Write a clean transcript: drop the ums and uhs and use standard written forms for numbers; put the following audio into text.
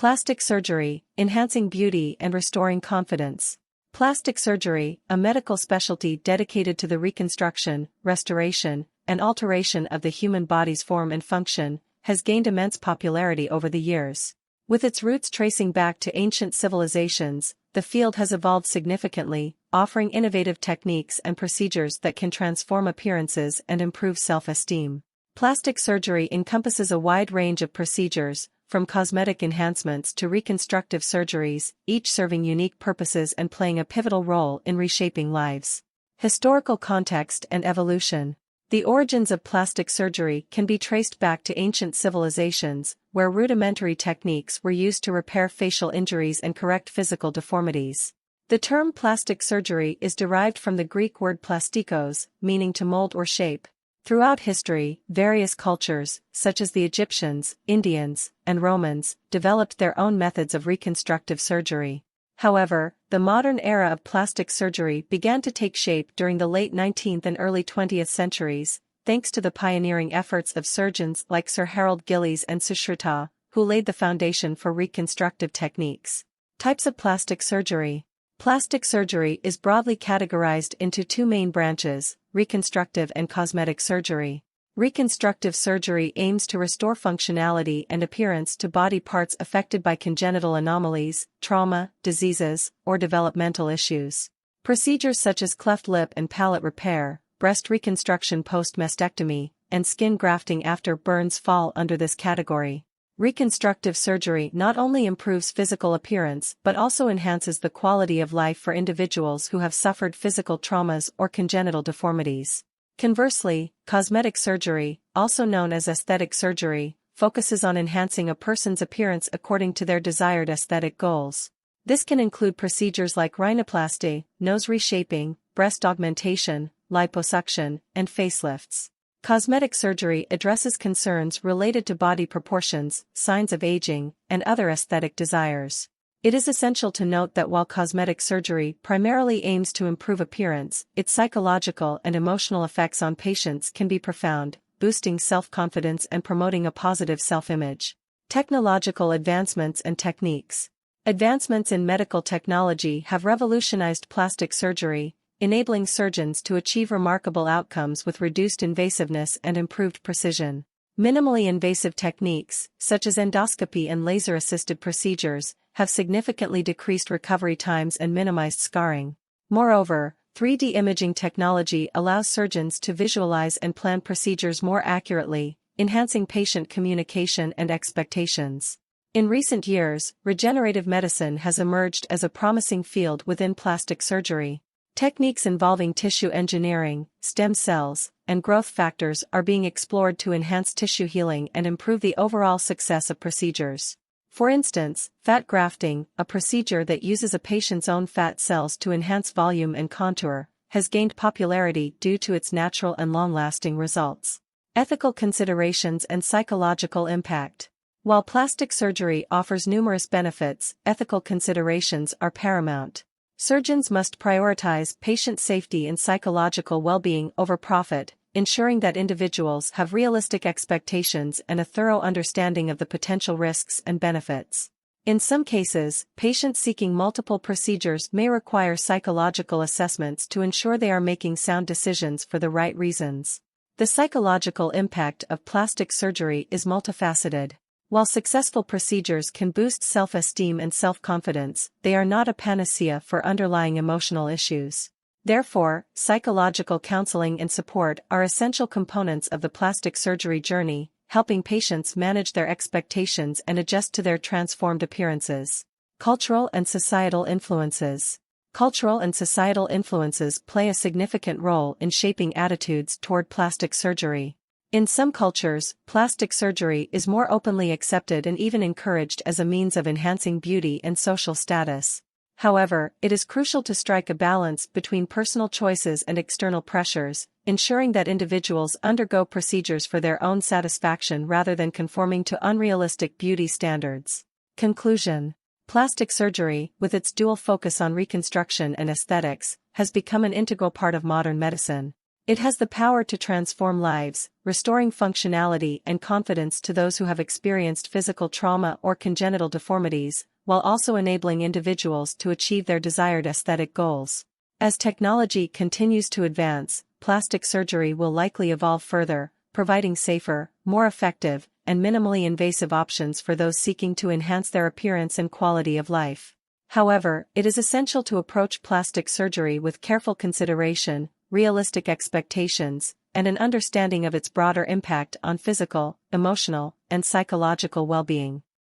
Plastic surgery, enhancing beauty and restoring confidence. Plastic surgery, a medical specialty dedicated to the reconstruction, restoration, and alteration of the human body's form and function, has gained immense popularity over the years. With its roots tracing back to ancient civilizations, the field has evolved significantly, offering innovative techniques and procedures that can transform appearances and improve self-esteem. Plastic surgery encompasses a wide range of procedures, from cosmetic enhancements to reconstructive surgeries, each serving unique purposes and playing a pivotal role in reshaping lives. Historical context and evolution. The origins of plastic surgery can be traced back to ancient civilizations, where rudimentary techniques were used to repair facial injuries and correct physical deformities. The term plastic surgery is derived from the Greek word plastikos, meaning to mold or shape. Throughout history, various cultures, such as the Egyptians, Indians, and Romans, developed their own methods of reconstructive surgery. However, the modern era of plastic surgery began to take shape during the late 19th and early 20th centuries, thanks to the pioneering efforts of surgeons like Sir Harold Gillies and Suchrita, who laid the foundation for reconstructive techniques. Types of plastic surgery. Plastic surgery is broadly categorized into two main branches: reconstructive and cosmetic surgery. Reconstructive surgery aims to restore functionality and appearance to body parts affected by congenital anomalies, trauma, diseases, or developmental issues. Procedures such as cleft lip and palate repair, breast reconstruction post-mastectomy, and skin grafting after burns fall under this category. Reconstructive surgery not only improves physical appearance but also enhances the quality of life for individuals who have suffered physical traumas or congenital deformities. Conversely, cosmetic surgery, also known as aesthetic surgery, focuses on enhancing a person's appearance according to their desired aesthetic goals. This can include procedures like rhinoplasty, nose reshaping, breast augmentation, liposuction, and facelifts. Cosmetic surgery addresses concerns related to body proportions, signs of aging, and other aesthetic desires. It is essential to note that while cosmetic surgery primarily aims to improve appearance, its psychological and emotional effects on patients can be profound, boosting self-confidence and promoting a positive self-image. Technological advancements and techniques. Advancements in medical technology have revolutionized plastic surgery, enabling surgeons to achieve remarkable outcomes with reduced invasiveness and improved precision. Minimally invasive techniques, such as endoscopy and laser-assisted procedures, have significantly decreased recovery times and minimized scarring. Moreover, 3D imaging technology allows surgeons to visualize and plan procedures more accurately, enhancing patient communication and expectations. In recent years, regenerative medicine has emerged as a promising field within plastic surgery. Techniques involving tissue engineering, stem cells, and growth factors are being explored to enhance tissue healing and improve the overall success of procedures. For instance, fat grafting, a procedure that uses a patient's own fat cells to enhance volume and contour, has gained popularity due to its natural and long-lasting results. Ethical considerations and psychological impact. While plastic surgery offers numerous benefits, ethical considerations are paramount. Surgeons must prioritize patient safety and psychological well-being over profit, ensuring that individuals have realistic expectations and a thorough understanding of the potential risks and benefits. In some cases, patients seeking multiple procedures may require psychological assessments to ensure they are making sound decisions for the right reasons. The psychological impact of plastic surgery is multifaceted. While successful procedures can boost self-esteem and self-confidence, they are not a panacea for underlying emotional issues. Therefore, psychological counseling and support are essential components of the plastic surgery journey, helping patients manage their expectations and adjust to their transformed appearances. Cultural and societal influences. Cultural and societal influences play a significant role in shaping attitudes toward plastic surgery. In some cultures, plastic surgery is more openly accepted and even encouraged as a means of enhancing beauty and social status. However, it is crucial to strike a balance between personal choices and external pressures, ensuring that individuals undergo procedures for their own satisfaction rather than conforming to unrealistic beauty standards. Conclusion. Plastic surgery, with its dual focus on reconstruction and aesthetics, has become an integral part of modern medicine. It has the power to transform lives, restoring functionality and confidence to those who have experienced physical trauma or congenital deformities, while also enabling individuals to achieve their desired aesthetic goals. As technology continues to advance, plastic surgery will likely evolve further, providing safer, more effective, and minimally invasive options for those seeking to enhance their appearance and quality of life. However, it is essential to approach plastic surgery with careful consideration, realistic expectations, and an understanding of its broader impact on physical, emotional, and psychological well-being.